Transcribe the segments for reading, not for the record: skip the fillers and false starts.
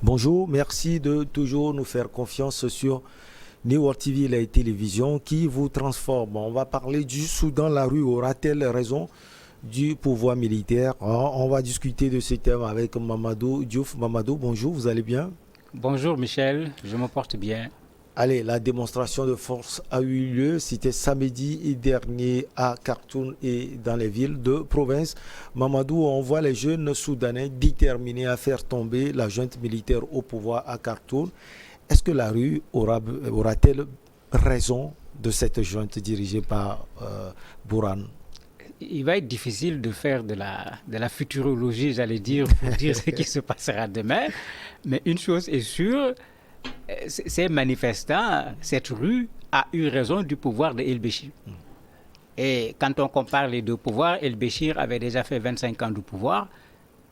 Bonjour, merci de toujours nous faire confiance sur New World TV, la télévision qui vous transforme. On va parler du Soudan. La rue aura-t-elle raison du pouvoir militaire? On va discuter de ce thème avec Mamadou Diouf. Mamadou, bonjour, vous allez bien? Bonjour Michel, je me porte bien. Allez, la démonstration de force a eu lieu. C'était samedi dernier à Khartoum et dans les villes de province. Mamadou, on voit les jeunes Soudanais déterminés à faire tomber la junte militaire au pouvoir à Khartoum. Est-ce que la rue aura-t-elle raison de cette junte dirigée par Bourhan? Il va être difficile de faire de la futurologie, j'allais dire, pour dire ce qui se passera demain. Mais une chose est sûre, ces manifestants, cette rue a eu raison du pouvoir de El-Béchir. Et quand on compare les deux pouvoirs, El-Béchir avait déjà fait 25 ans de pouvoir.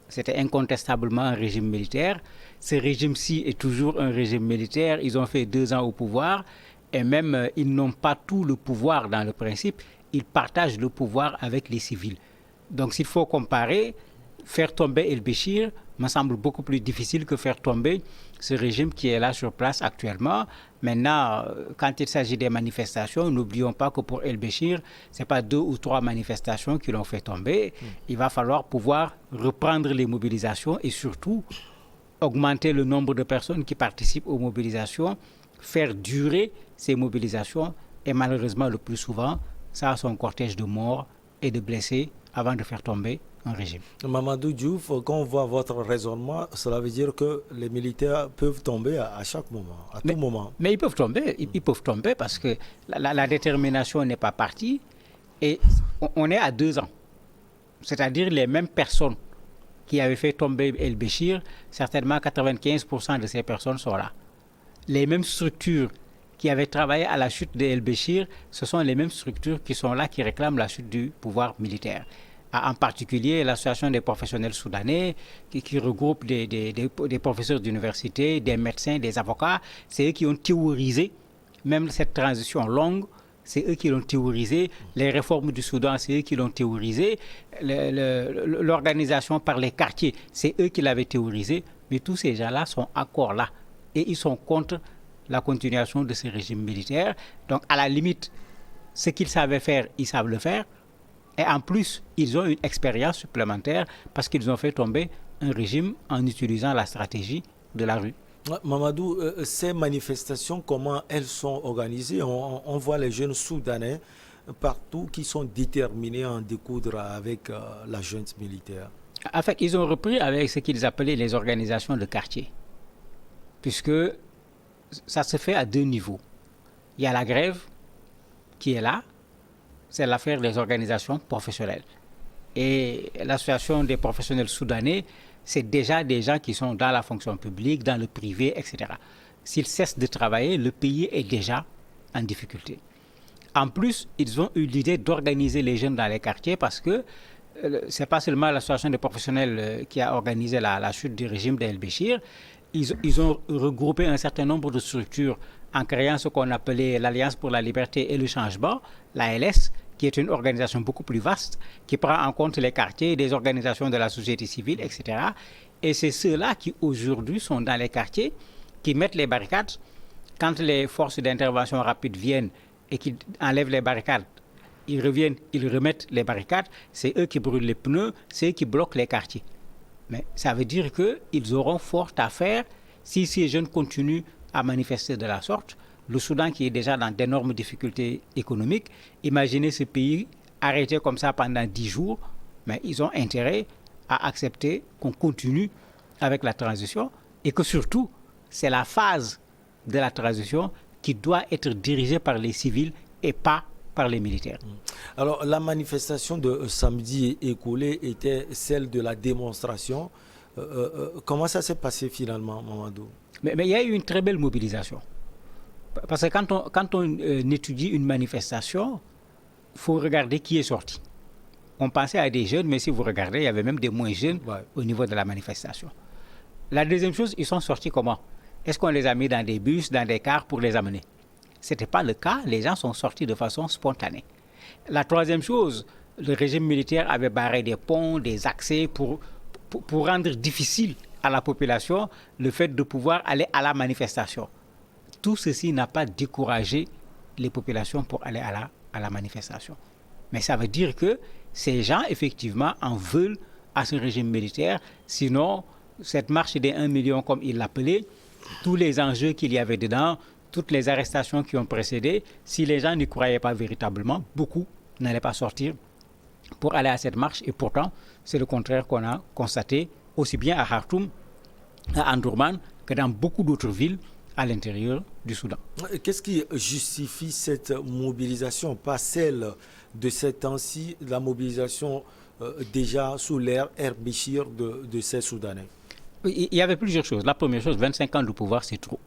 C'était incontestablement un régime militaire. Ce régime-ci est toujours un régime militaire. Ils ont fait 2 ans au pouvoir. Et même, ils n'ont pas tout le pouvoir dans le principe. Ils partagent le pouvoir avec les civils. Donc, s'il faut comparer, faire tomber El-Béchir me semble beaucoup plus difficile que faire tomber ce régime qui est là sur place actuellement. Maintenant, quand il s'agit des manifestations, n'oublions pas que pour El-Béchir, ce n'est pas 2 ou 3 manifestations qui l'ont fait tomber. Il va falloir pouvoir reprendre les mobilisations et surtout augmenter le nombre de personnes qui participent aux mobilisations, faire durer ces mobilisations et malheureusement, le plus souvent, ça a son cortège de morts et de blessés avant de faire tomber un régime. Mamadou Diouf, quand on voit votre raisonnement, cela veut dire que les militaires peuvent tomber à chaque moment, à tout moment. Mais ils peuvent tomber, ils peuvent tomber parce que la détermination n'est pas partie et on est à 2 ans. C'est-à-dire les mêmes personnes qui avaient fait tomber El-Béchir, certainement 95% de ces personnes sont là. Les mêmes structures qui avaient travaillé à la chute de El-Béchir, ce sont les mêmes structures qui sont là, qui réclament la chute du pouvoir militaire. En particulier l'association des professionnels soudanais qui regroupe des professeurs d'université, des médecins, des avocats. C'est eux qui ont théorisé même cette transition longue. C'est eux qui l'ont théorisé. Les réformes du Soudan, c'est eux qui l'ont théorisé. L'organisation par les quartiers, c'est eux qui l'avaient théorisé. Mais tous ces gens-là sont encore là. Et ils sont contre la continuation de ce régime militaire. Donc, à la limite, ce qu'ils savaient faire, ils savent le faire. Et en plus, ils ont une expérience supplémentaire parce qu'ils ont fait tomber un régime en utilisant la stratégie de la rue. Mamadou, ces manifestations, comment elles sont organisées? On voit les jeunes Soudanais partout qui sont déterminés à en découdre avec la junte militaire. En fait, ils ont repris avec ce qu'ils appelaient les organisations de quartier. Puisque ça se fait à 2 niveaux. Il y a la grève qui est là. C'est l'affaire des organisations professionnelles. Et l'association des professionnels soudanais, c'est déjà des gens qui sont dans la fonction publique, dans le privé, etc. S'ils cessent de travailler, le pays est déjà en difficulté. En plus, ils ont eu l'idée d'organiser les jeunes dans les quartiers parce que ce n'est pas seulement l'association des professionnels qui a organisé la chute du régime d'El-Béchir. Ils ont regroupé un certain nombre de structures en créant ce qu'on appelait l'Alliance pour la liberté et le changement, l'ALS, qui est une organisation beaucoup plus vaste, qui prend en compte les quartiers, des organisations de la société civile, etc. Et c'est ceux-là qui, aujourd'hui, sont dans les quartiers, qui mettent les barricades. Quand les forces d'intervention rapide viennent et qui enlèvent les barricades, ils reviennent, ils remettent les barricades. C'est eux qui brûlent les pneus, c'est eux qui bloquent les quartiers. Mais ça veut dire qu'ils auront fort à faire si ces jeunes continuent à manifester de la sorte. Le Soudan qui est déjà dans d'énormes difficultés économiques, imaginez ce pays arrêté comme ça pendant 10 jours, mais ils ont intérêt à accepter qu'on continue avec la transition et que surtout, c'est la phase de la transition qui doit être dirigée par les civils et pas par les militaires. Alors, la manifestation de samedi écoulé était celle de la démonstration. Comment ça s'est passé finalement, Mamadou? Mais il y a eu une très belle mobilisation. Parce que quand on étudie une manifestation, il faut regarder qui est sorti. On pensait à des jeunes, mais si vous regardez, il y avait même des moins jeunes au niveau de la manifestation. La deuxième chose, ils sont sortis comment? Est-ce qu'on les a mis dans des bus, dans des cars pour les amener? Ce n'était pas le cas, les gens sont sortis de façon spontanée. La troisième chose, le régime militaire avait barré des ponts, des accès pour rendre difficile à la population le fait de pouvoir aller à la manifestation. Tout ceci n'a pas découragé les populations pour aller à la manifestation. Mais ça veut dire que ces gens, effectivement, en veulent à ce régime militaire. Sinon, cette marche des 1 million, comme il l'appelait, tous les enjeux qu'il y avait dedans, toutes les arrestations qui ont précédé, si les gens n'y croyaient pas véritablement, beaucoup n'allaient pas sortir pour aller à cette marche. Et pourtant, c'est le contraire qu'on a constaté aussi bien à Khartoum, à Omdurman, que dans beaucoup d'autres villes à l'intérieur du Soudan. Qu'est-ce qui justifie cette mobilisation, pas celle de ces temps-ci, la mobilisation déjà sous l'ère Béchir de ces Soudanais? Il y avait plusieurs choses. La première chose, 25 ans de pouvoir, c'est trop.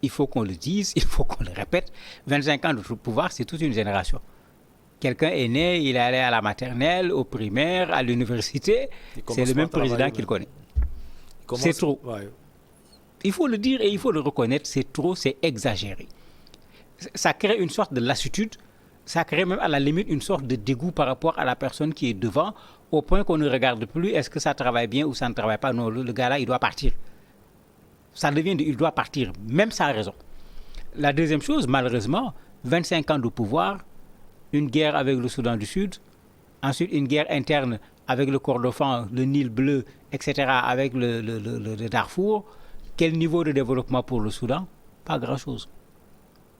Il faut qu'on le dise, il faut qu'on le répète. 25 ans de pouvoir, c'est toute une génération. Quelqu'un est né, il est allé à la maternelle, au primaire, à l'université. C'est le même président qu'il connaît. C'est trop. Ouais. Il faut le dire et il faut le reconnaître, c'est trop, c'est exagéré. Ça crée une sorte de lassitude, ça crée même à la limite une sorte de dégoût par rapport à la personne qui est devant, au point qu'on ne regarde plus est-ce que ça travaille bien ou ça ne travaille pas. Non, le gars-là, il doit partir. Ça devient, il doit partir, même sans raison. La deuxième chose, malheureusement, 25 ans de pouvoir, une guerre avec le Soudan du Sud, ensuite une guerre interne avec le Kordofan, le Nil bleu, etc., avec le Darfour. Quel niveau de développement pour le Soudan? Pas grand-chose.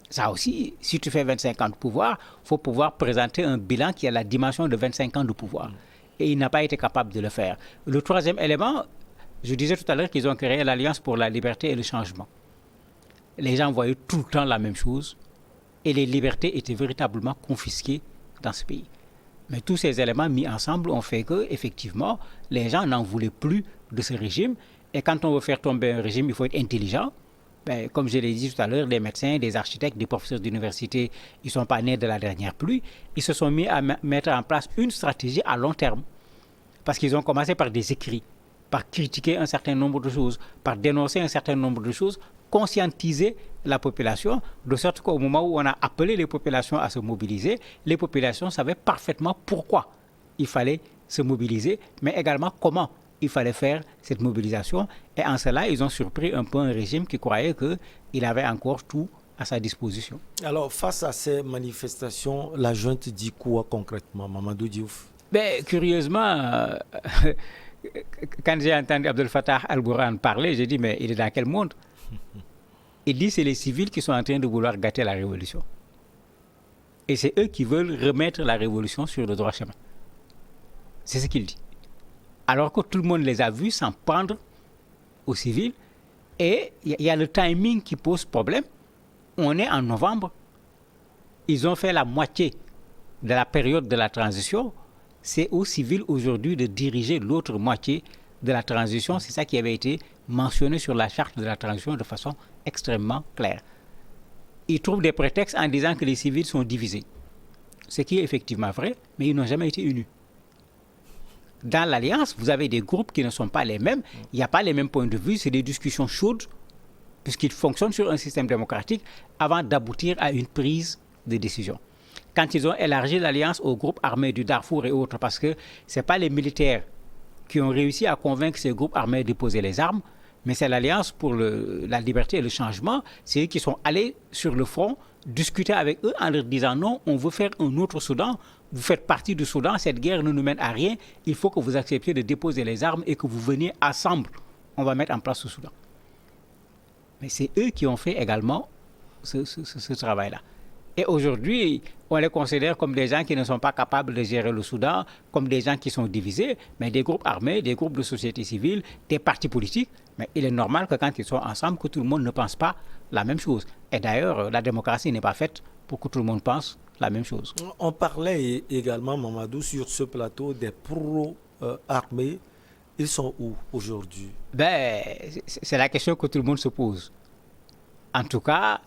Ça aussi, si tu fais 25 ans de pouvoir, il faut pouvoir présenter un bilan qui a la dimension de 25 ans de pouvoir. Et il n'a pas été capable de le faire. Le troisième élément, je disais tout à l'heure qu'ils ont créé l'Alliance pour la liberté et le changement. Les gens voyaient tout le temps la même chose et les libertés étaient véritablement confisquées dans ce pays. Mais tous ces éléments mis ensemble ont fait que, effectivement, les gens n'en voulaient plus de ce régime. Et quand on veut faire tomber un régime, il faut être intelligent. Ben, comme je l'ai dit tout à l'heure, des médecins, des architectes, des professeurs d'université, ils ne sont pas nés de la dernière pluie. Ils se sont mis à mettre en place une stratégie à long terme. Parce qu'ils ont commencé par des écrits, par critiquer un certain nombre de choses, par dénoncer un certain nombre de choses, conscientiser la population, de sorte qu'au moment où on a appelé les populations à se mobiliser, les populations savaient parfaitement pourquoi il fallait se mobiliser, mais également comment il fallait faire cette mobilisation. Et en cela, ils ont surpris un peu un régime qui croyait qu'il avait encore tout à sa disposition. Alors, face à ces manifestations, la junte dit quoi concrètement, Mamadou Diouf? Ben, curieusement, quand j'ai entendu Abdel Fattah al-Burhan parler, j'ai dit, mais il est dans quel monde? Il dit, c'est les civils qui sont en train de vouloir gâter la révolution. Et c'est eux qui veulent remettre la révolution sur le droit chemin. C'est ce qu'il dit. Alors que tout le monde les a vus s'en prendre aux civils. Et il y a le timing qui pose problème. On est en novembre. Ils ont fait la moitié de la période de la transition. C'est aux civils aujourd'hui de diriger l'autre moitié de la transition. C'est ça qui avait été mentionné sur la charte de la transition de façon extrêmement claire. Ils trouvent des prétextes en disant que les civils sont divisés. Ce qui est effectivement vrai, mais ils n'ont jamais été unis. Dans l'Alliance, vous avez des groupes qui ne sont pas les mêmes. Il n'y a pas les mêmes points de vue. C'est des discussions chaudes, puisqu'ils fonctionnent sur un système démocratique avant d'aboutir à une prise de décision. Quand ils ont élargi l'Alliance aux groupes armés du Darfour et autres, parce que ce n'est pas les militaires qui ont réussi à convaincre ces groupes armés de poser les armes, mais c'est l'Alliance pour la liberté et le changement. C'est eux qui sont allés sur le front, discuter avec eux en leur disant non, on veut faire un autre Soudan. Vous faites partie du Soudan, cette guerre ne nous mène à rien. Il faut que vous acceptiez de déposer les armes et que vous veniez ensemble. On va mettre en place ce Soudan. Mais c'est eux qui ont fait également ce travail-là. Et aujourd'hui, on les considère comme des gens qui ne sont pas capables de gérer le Soudan, comme des gens qui sont divisés, mais des groupes armés, des groupes de société civile, des partis politiques. Mais il est normal que quand ils sont ensemble, que tout le monde ne pense pas la même chose. Et d'ailleurs, la démocratie n'est pas faite pour que tout le monde pense la même chose. On parlait également, Mamadou, sur ce plateau des pro-armés. Ils sont où aujourd'hui? Ben, c'est la question que tout le monde se pose. En tout cas,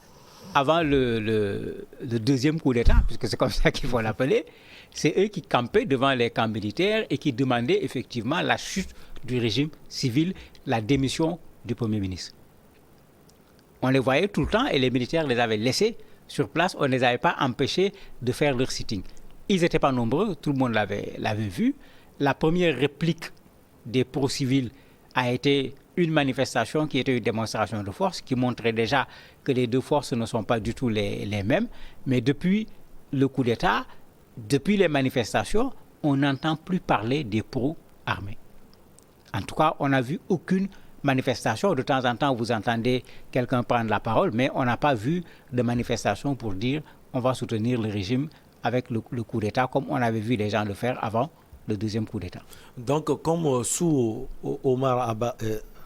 avant le deuxième coup d'État, puisque c'est comme ça qu'il faut l'appeler, c'est eux qui campaient devant les camps militaires et qui demandaient effectivement la chute du régime civil, la démission du Premier ministre. On les voyait tout le temps et les militaires les avaient laissés sur place. On ne les avait pas empêchés de faire leur sitting. Ils n'étaient pas nombreux, tout le monde l'avait vu. La première réplique des pro-civils a été une manifestation qui était une démonstration de force, qui montrait déjà que les deux forces ne sont pas du tout les mêmes. Mais depuis le coup d'État, depuis les manifestations, on n'entend plus parler des pro-armés. En tout cas, on n'a vu aucune manifestation. De temps en temps, vous entendez quelqu'un prendre la parole, mais on n'a pas vu de manifestation pour dire on va soutenir le régime avec le coup d'État, comme on avait vu les gens le faire avant le deuxième coup d'État. Donc, comme sous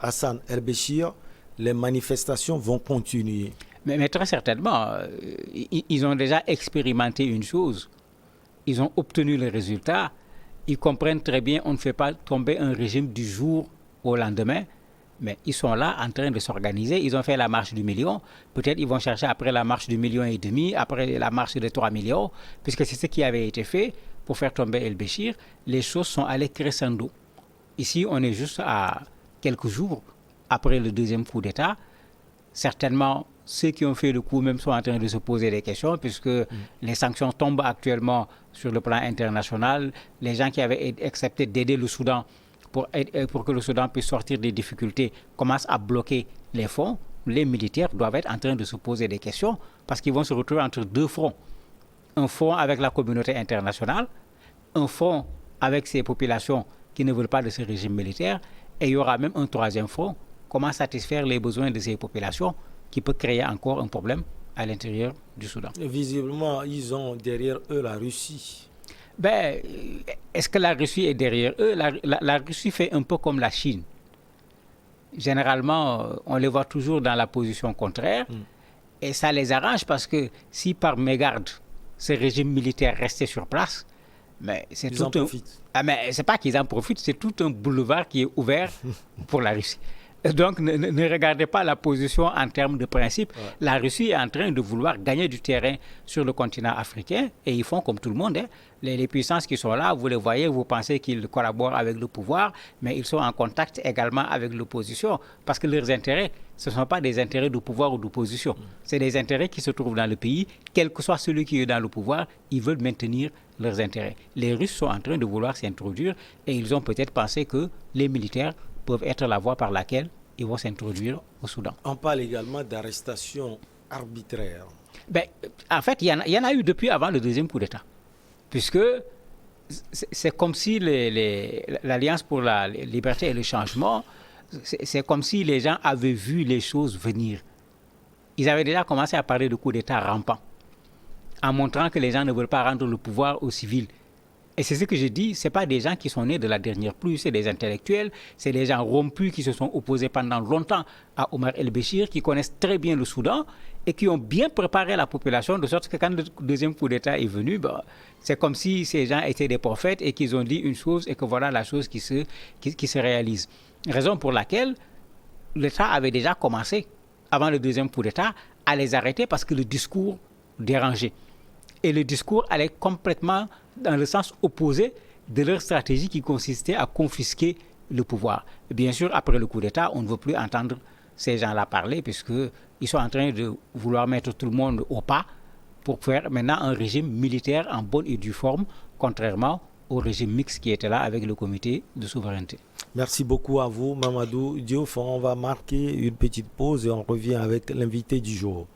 Hassan el-Béchir, les manifestations vont continuer. Mais très certainement, ils ont déjà expérimenté une chose. Ils ont obtenu le résultat. Ils comprennent très bien qu'on ne fait pas tomber un régime du jour au lendemain. Mais ils sont là en train de s'organiser. Ils ont fait la marche du million. Peut-être ils vont chercher après la marche du 1,5 million, après la marche de 3 millions, puisque c'est ce qui avait été fait pour faire tomber el-Béchir. Les choses sont allées crescendo. Ici, on est juste à quelques jours après le deuxième coup d'État. Certainement, ceux qui ont fait le coup même sont en train de se poser des questions, puisque les sanctions tombent actuellement sur le plan international. Les gens qui avaient accepté d'aider le Soudan pour que le Soudan puisse sortir des difficultés commencent à bloquer les fonds. Les militaires doivent être en train de se poser des questions, parce qu'ils vont se retrouver entre deux fronts. Un front avec la communauté internationale, un front avec ces populations qui ne veulent pas de ce régime militaire, et il y aura même un troisième front. Comment satisfaire les besoins de ces populations qui peut créer encore un problème à l'intérieur du Soudan. Visiblement, ils ont derrière eux la Russie. Ben, est-ce que la Russie est derrière eux? La Russie fait un peu comme la Chine. Généralement, on les voit toujours dans la position contraire. Et ça les arrange parce que si par mégarde, ce régime militaire restait sur place, mais c'est ils en profitent. Mais c'est pas qu'ils en profitent, c'est tout un boulevard qui est ouvert pour la Russie. Donc, ne regardez pas la position en termes de principe. Ouais. La Russie est en train de vouloir gagner du terrain sur le continent africain et ils font comme tout le monde. Hein. Les puissances qui sont là, vous les voyez, vous pensez qu'ils collaborent avec le pouvoir, mais ils sont en contact également avec l'opposition parce que leurs intérêts, ce ne sont pas des intérêts de pouvoir ou d'opposition. C'est des intérêts qui se trouvent dans le pays. Quel que soit celui qui est dans le pouvoir, ils veulent maintenir leurs intérêts. Les Russes sont en train de vouloir s'introduire et ils ont peut-être pensé que les militaires peuvent être la voie par laquelle ils vont s'introduire au Soudan. On parle également d'arrestation arbitraire. Ben, en fait, il y en a eu depuis avant le deuxième coup d'État. Puisque c'est comme si l'Alliance pour la liberté et le changement, c'est comme si les gens avaient vu les choses venir. Ils avaient déjà commencé à parler de coup d'État rampant, en montrant que les gens ne veulent pas rendre le pouvoir aux civils. Et c'est ce que je dis, ce n'est pas des gens qui sont nés de la dernière pluie, c'est des intellectuels, c'est des gens rompus qui se sont opposés pendant longtemps à Omar el-Béchir, qui connaissent très bien le Soudan et qui ont bien préparé la population, de sorte que quand le deuxième coup d'État est venu, c'est comme si ces gens étaient des prophètes et qu'ils ont dit une chose et que voilà la chose qui se réalise. Raison pour laquelle l'État avait déjà commencé, avant le deuxième coup d'État, à les arrêter parce que le discours dérangeait. Et le discours allait complètement dans le sens opposé de leur stratégie qui consistait à confisquer le pouvoir. Bien sûr, après le coup d'État, on ne veut plus entendre ces gens-là parler puisqu'ils sont en train de vouloir mettre tout le monde au pas pour faire maintenant un régime militaire en bonne et due forme, contrairement au régime mixte qui était là avec le comité de souveraineté. Merci beaucoup à vous, Mamadou Diouf. On va marquer une petite pause et on revient avec l'invité du jour.